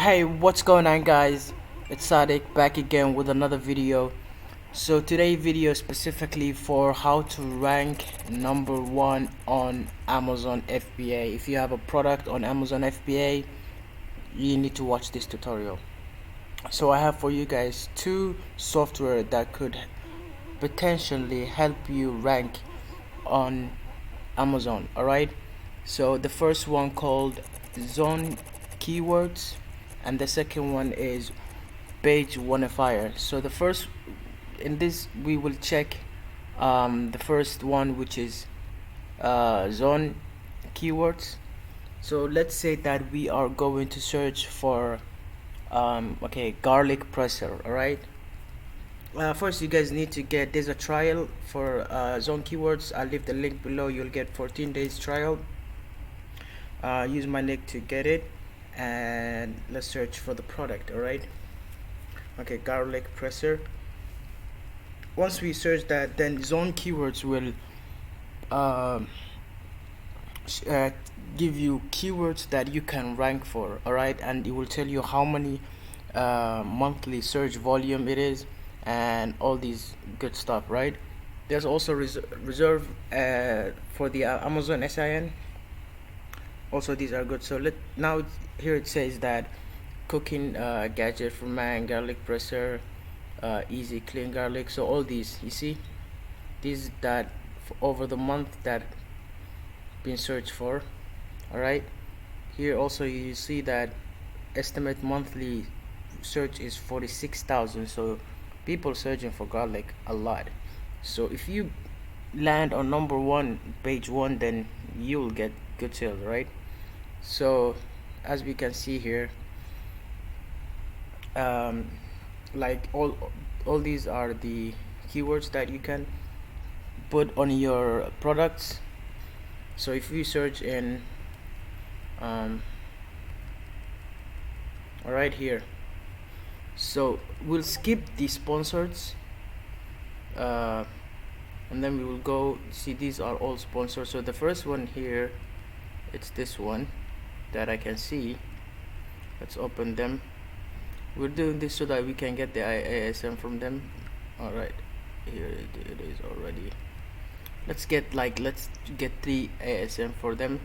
Hey, what's going on, guys? It's Sadiq back again with another video. So today's video is specifically for how to rank number one on Amazon FBA. If you have a product on Amazon FBA, you need to watch this tutorial. So I have for you guys two software that could potentially help you rank on Amazon. Alright, so the first one called Zone Keywords, and the second one is Page Wanifier. So the first, in this we will check the first one, which is Zone Keywords. So let's say that we are going to search for okay, garlic presser. All right, first you guys need to get, there's a trial for Zone Keywords. I'll leave the link below. You'll get 14 days trial. Use my link to get it, and let's search for the product. All right, okay, garlic presser. Once we search that, then Zone Keywords will uh, give you keywords that you can rank for. All right, and it will tell you how many monthly search volume it is and all these good stuff, right? There's also reserve for the Amazon SIN. Also, these are good. So now here it says that cooking gadget for man, garlic presser, easy clean garlic. So all these, you see, these that over the month that been searched for. All right, here also you see that estimate monthly search is 46,000. So people searching for garlic a lot. So if you land on number one, page one, then you'll get good sales, right? So as we can see here, like all these are the keywords that you can put on your products. So if you search in right here, so we'll skip the sponsors and then we will go see these are all sponsored. So the first one here, it's this one that I can see. Let's open them. We're doing this so that we can get the ASM from them. All right, here it is already. Let's get 3 ASM for them,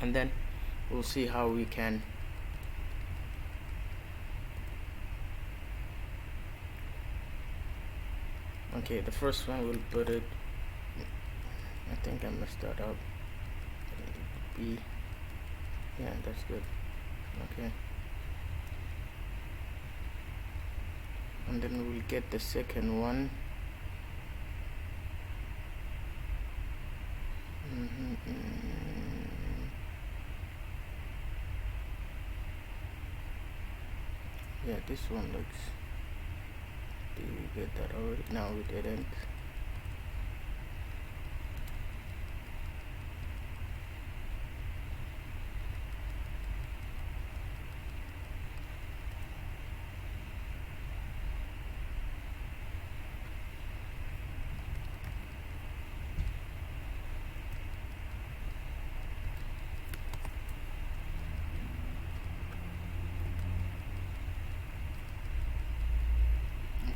and then we'll see how we can okay, the first one we'll put it, I think I messed that up. B, yeah, that's good. Okay, and then we will get the second one. Yeah, this one looks, did we get that already? No, we didn't.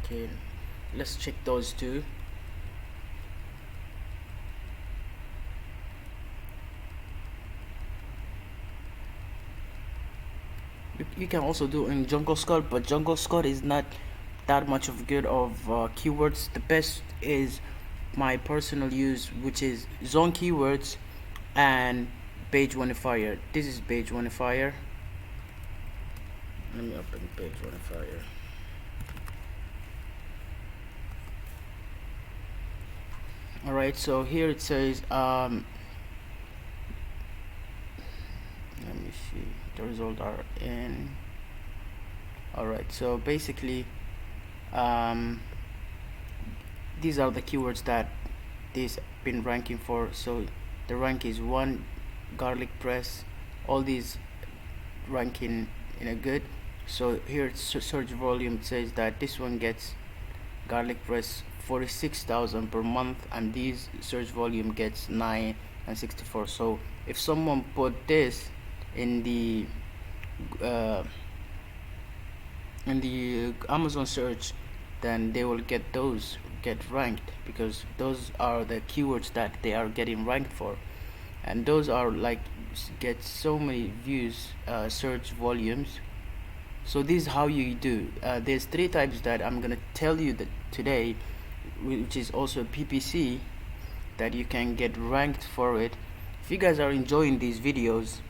Okay, let's check those two. You can also do in Jungle Scout, but Jungle Scout is not that much of good of keywords. The best is my personal use, which is Zone Keywords and Page Wanifier. This is Page Wanifier. Let me open Page Wanifier. Alright, so here it says let me see, the results are in. Alright, so basically these are the keywords that this been ranking for. So the rank is 1, garlic press, all these ranking in a good. So here it's search volume, it says that this one gets garlic press 46,000 per month, and these search volume gets 9 and 64. So if someone put this in the in the Amazon search, then they will get ranked, because those are the keywords that they are getting ranked for, and those are like get so many views, search volumes. So this is how you do. There's three types that I'm gonna tell you that today, which is also PPC, that you can get ranked for it. If you guys are enjoying these videos,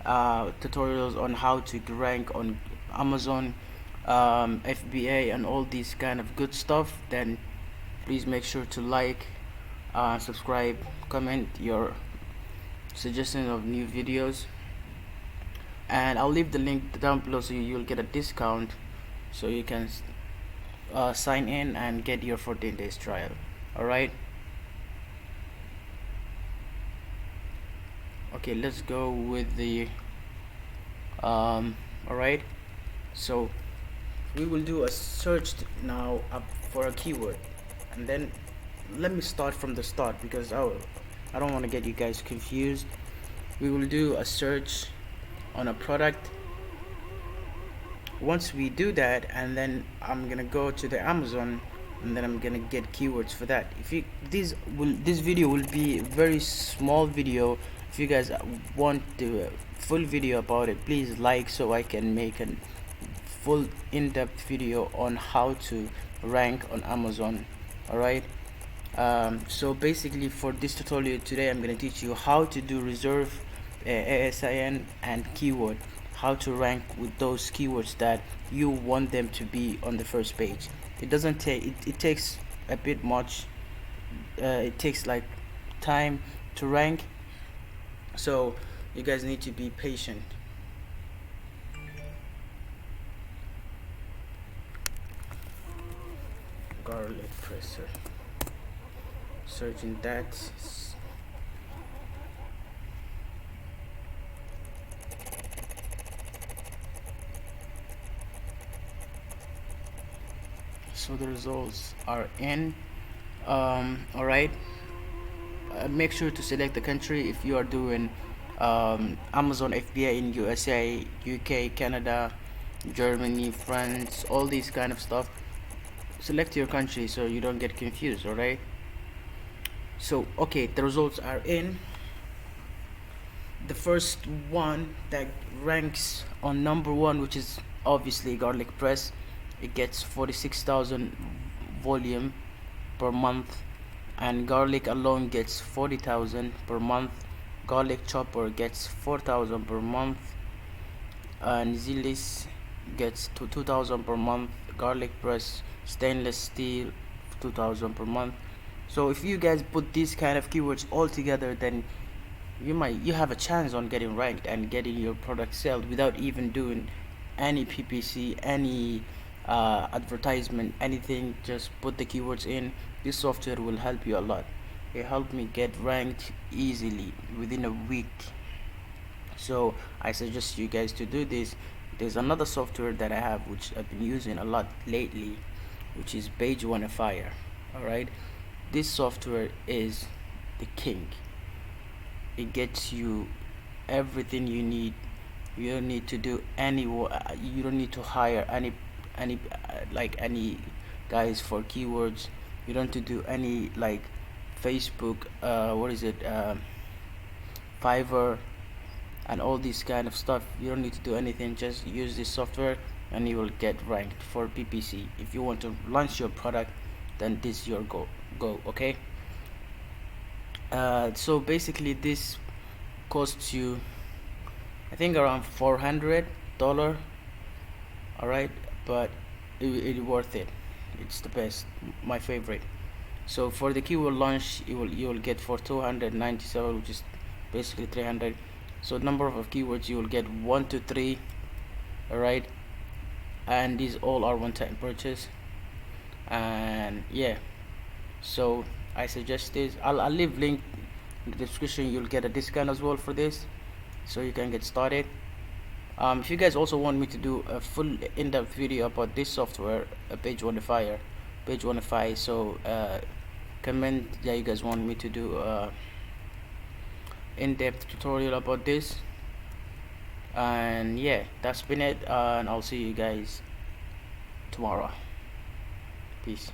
tutorials on how to rank on Amazon, FBA, and all these kind of good stuff, then please make sure to like, subscribe, comment your suggestions of new videos, and I'll leave the link down below so you'll get a discount, so you can sign in and get your 14 days trial. Alright, okay, let's go with the alright, so we will do a search now up for a keyword, and then let me start from the start, because I don't want to get you guys confused. We will do a search on a product. Once we do that, and then I'm gonna go to the Amazon, and then I'm gonna get keywords for that. If you this video will be a very small video. If you guys want the full video about it, please like, so I can make a full in-depth video on how to rank on Amazon. Alright, so basically for this tutorial today, I'm going to teach you how to do reserve, ASIN, and keyword, how to rank with those keywords that you want them to be on the first page. It doesn't take it takes a bit much, it takes like time to rank, so you guys need to be patient. Garlic presser, searching that. So the results are in. Alright, make sure to select the country if you are doing Amazon FBA in USA, UK, Canada, Germany, France, all these kind of stuff. Select your country so you don't get confused. Alright, so okay, the results are in. The first one that ranks on number one, which is obviously garlic press, it gets 46,000 volume per month, and garlic alone gets 40,000 per month. Garlic chopper gets 4,000 per month, and Zilis gets to 2,000 per month. Garlic press stainless steel 2,000 per month. So if you guys put these kind of keywords all together, then you have a chance on getting ranked and getting your product sold without even doing any PPC, any advertisement, anything. Just put the keywords in. This software will help you a lot. It helped me get ranked easily within a week, so I suggest you guys to do this. There's another software that I have, which I've been using a lot lately, which is Page Fire. Alright, this software is the king. It gets you everything you need. You don't need to do any you don't need to hire any like any guys for keywords. You don't need to do any like Facebook, what is it, Fiverr, and all this kind of stuff. You don't need to do anything. Just use this software and you will get ranked for PPC. If you want to launch your product, then this is your go. Okay, so basically this costs you, I think, around $400. Alright, but it's worth it. It's the best, my favorite. So for the keyword launch, you will get for 297, which is basically 300. So number of keywords, you will get 1 to 3. Alright, and these all are one-time purchase. And yeah, so I suggest this. I'll leave link in the description. You'll get a discount as well for this, so you can get started. If you guys also want me to do a full in-depth video about this software, Page Fire, so comment that you guys want me to do in-depth tutorial about this. And yeah, that's been it, and I'll see you guys tomorrow. Peace.